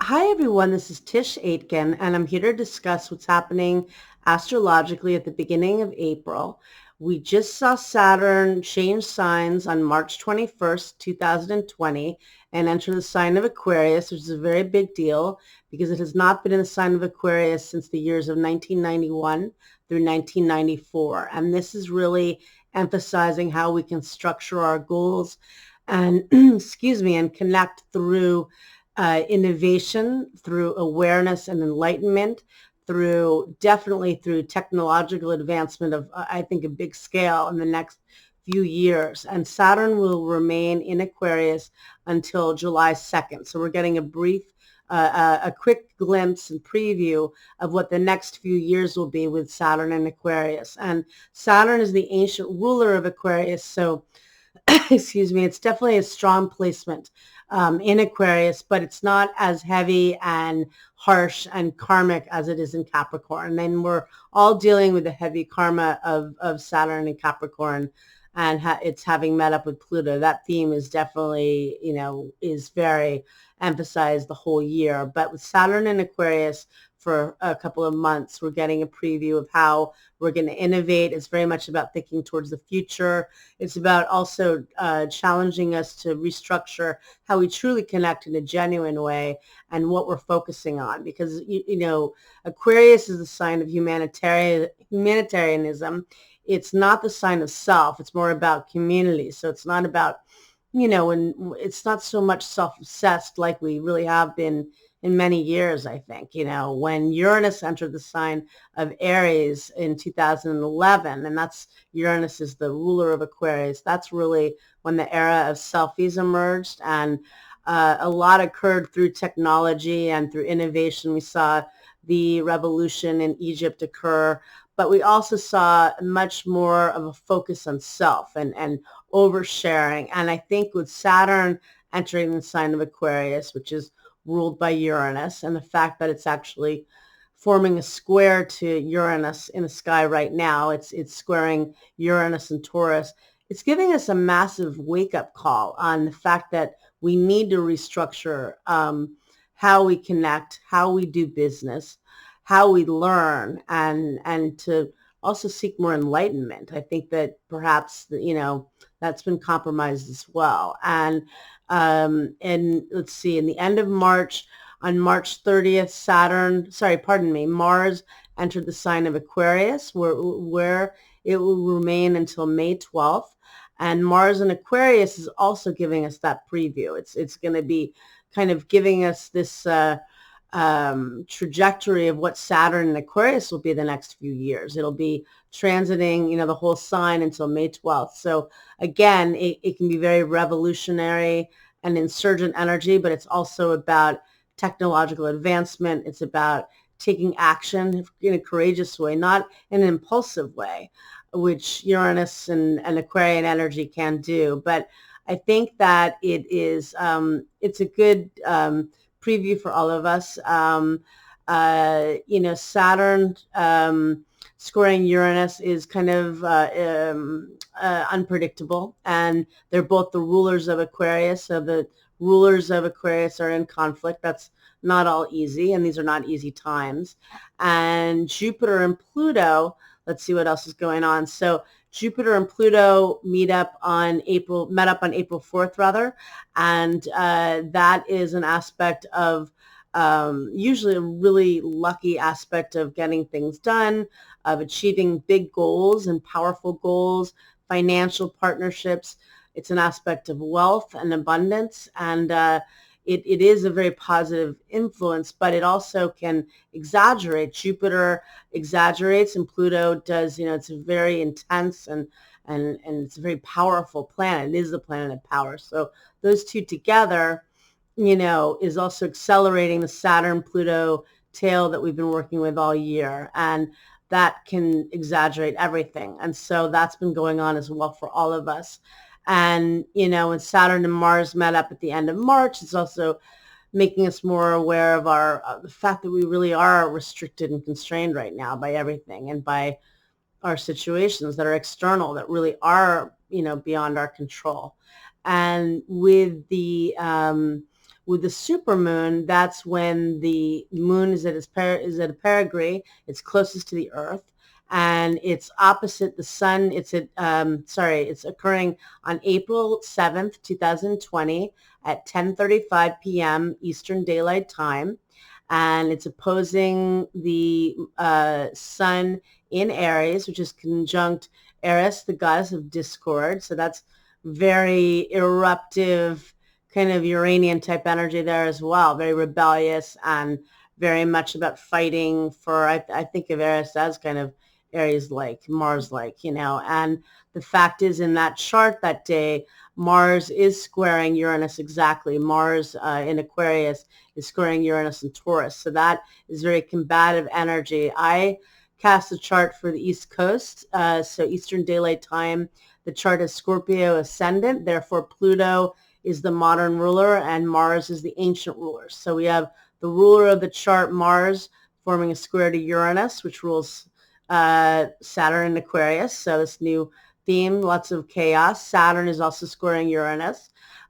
Hi everyone, this is Tisch Aitken, and I'm here to discuss what's happening astrologically at the beginning of April. We just saw Saturn change signs on March 21st, 2020, and enter the sign of Aquarius, which is a very big deal because it has not been in the sign of Aquarius since the years of 1991 through 1994. And this is really emphasizing how we can structure our goals and, excuse me, and connect through innovation, through awareness and enlightenment, definitely through technological advancement of, I think, a big scale in the next few years. And Saturn will remain in Aquarius until July 2nd. So we're getting a quick glimpse and preview of what the next few years will be with Saturn and Aquarius. And Saturn is the ancient ruler of Aquarius. So excuse me, it's definitely a strong placement in Aquarius, but it's not as heavy and harsh and karmic as it is in Capricorn. And we're all dealing with the heavy karma of Saturn and Capricorn, and it's having met up with Pluto. That theme is definitely, is very emphasized the whole year. But with Saturn and Aquarius for a couple of months, we're getting a preview of how we're going to innovate. It's very much about thinking towards the future. It's about also challenging us to restructure how we truly connect in a genuine way and what we're focusing on. Because, Aquarius is a sign of humanitarianism. It's not the sign of self. It's more about community. So it's not about, and it's not so much self-obsessed like we really have been in many years, I think. When Uranus entered the sign of Aries in 2011, and that's Uranus is the ruler of Aquarius, that's really when the era of selfies emerged, and a lot occurred through technology and through innovation. We saw the revolution in Egypt occur, but we also saw much more of a focus on self and oversharing. And I think with Saturn entering the sign of Aquarius, which is ruled by Uranus, and the fact that it's actually forming a square to Uranus in the sky right now, it's squaring Uranus and Taurus. It's giving us a massive wake-up call on the fact that we need to restructure how we connect, how we do business, how we learn, and to also seek more enlightenment. I think that perhaps, that's been compromised as well. And let's see, in the end of March, on March 30th, Mars entered the sign of Aquarius, where it will remain until May 12th. And Mars in Aquarius is also giving us that preview. It's going to be kind of giving us this trajectory of what Saturn and Aquarius will be the next few years. It'll be transiting, the whole sign until May 12th. So again, it can be very revolutionary and insurgent energy, but it's also about technological advancement. It's about taking action in a courageous way, not in an impulsive way, which Uranus and Aquarian energy can do. But I think that it's a good preview for all of us. Saturn squaring Uranus is kind of unpredictable, and they're both the rulers of Aquarius. So the rulers of Aquarius are in conflict. That's not all easy, and these are not easy times. And Jupiter and Pluto, let's see what else is going on. So Jupiter and Pluto met up on April 4th, rather, and that is an aspect of usually a really lucky aspect of getting things done, of achieving big goals and powerful goals, financial partnerships. It's an aspect of wealth and abundance, and it is a very positive influence, but it also can exaggerate. Jupiter exaggerates, and Pluto does. It's a very intense and it's a very powerful planet. It is the planet of power. So those two together, is also accelerating the Saturn-Pluto tail that we've been working with all year. And that can exaggerate everything. And so that's been going on as well for all of us. And, when Saturn and Mars met up at the end of March, it's also making us more aware of the fact that we really are restricted and constrained right now by everything and by our situations that are external, that really are, beyond our control. And with With the supermoon, that's when the moon is at a perigee. It's closest to the Earth, and it's opposite the sun. It's it's occurring on April 7th, 2020 at 10:35 p.m. Eastern Daylight Time, and it's opposing the sun in Aries, which is conjunct Eris, the goddess of discord. So that's very eruptive, kind of Uranian type energy there as well. Very rebellious and very much about fighting for, I think of Eris as kind of Aries-like, Mars-like, and the fact is in that chart that day, Mars is squaring Uranus exactly. Mars in Aquarius is squaring Uranus and Taurus. So that is very combative energy. I cast a chart for the East Coast, so Eastern Daylight Time. The chart is Scorpio ascendant. Therefore, Pluto is the modern ruler and Mars is the ancient ruler. So we have the ruler of the chart, Mars, forming a square to Uranus, which rules Saturn and Aquarius. So this new theme, lots of chaos. Saturn is also squaring Uranus.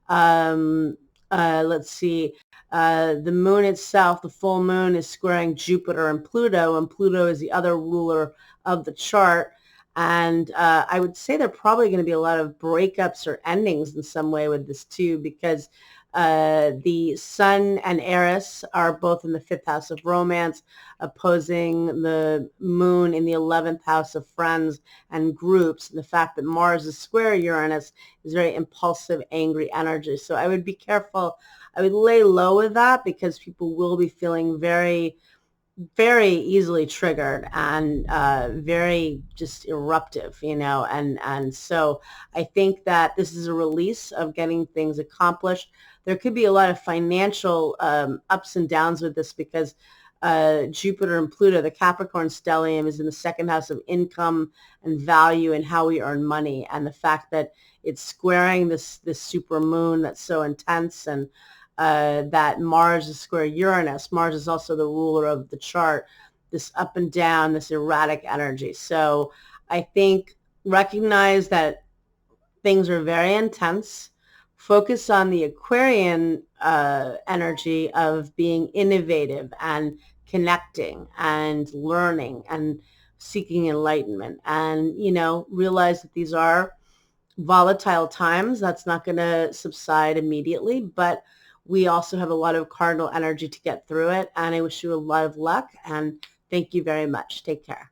Let's see. The moon itself, the full moon, is squaring Jupiter and Pluto is the other ruler of the chart. And I would say there are probably going to be a lot of breakups or endings in some way with this too, because the sun and Eris are both in the 5th house of romance, opposing the moon in the 11th house of friends and groups. And the fact that Mars is square Uranus is very impulsive, angry energy. So I would be careful. I would lay low with that because people will be feeling very, very easily triggered and very just eruptive, and so I think that this is a release of getting things accomplished. There could be a lot of financial ups and downs with this because Jupiter and Pluto, the Capricorn stellium, is in the 2nd house of income and value and how we earn money, and the fact that it's squaring this super moon that's so intense, and that Mars is square Uranus. Mars is also the ruler of the chart, this up and down, this erratic energy. So I think recognize that things are very intense. Focus on the Aquarian energy of being innovative and connecting and learning and seeking enlightenment. And, realize that these are volatile times. That's not going to subside immediately, but we also have a lot of cardinal energy to get through it. And I wish you a lot of luck and thank you very much. Take care.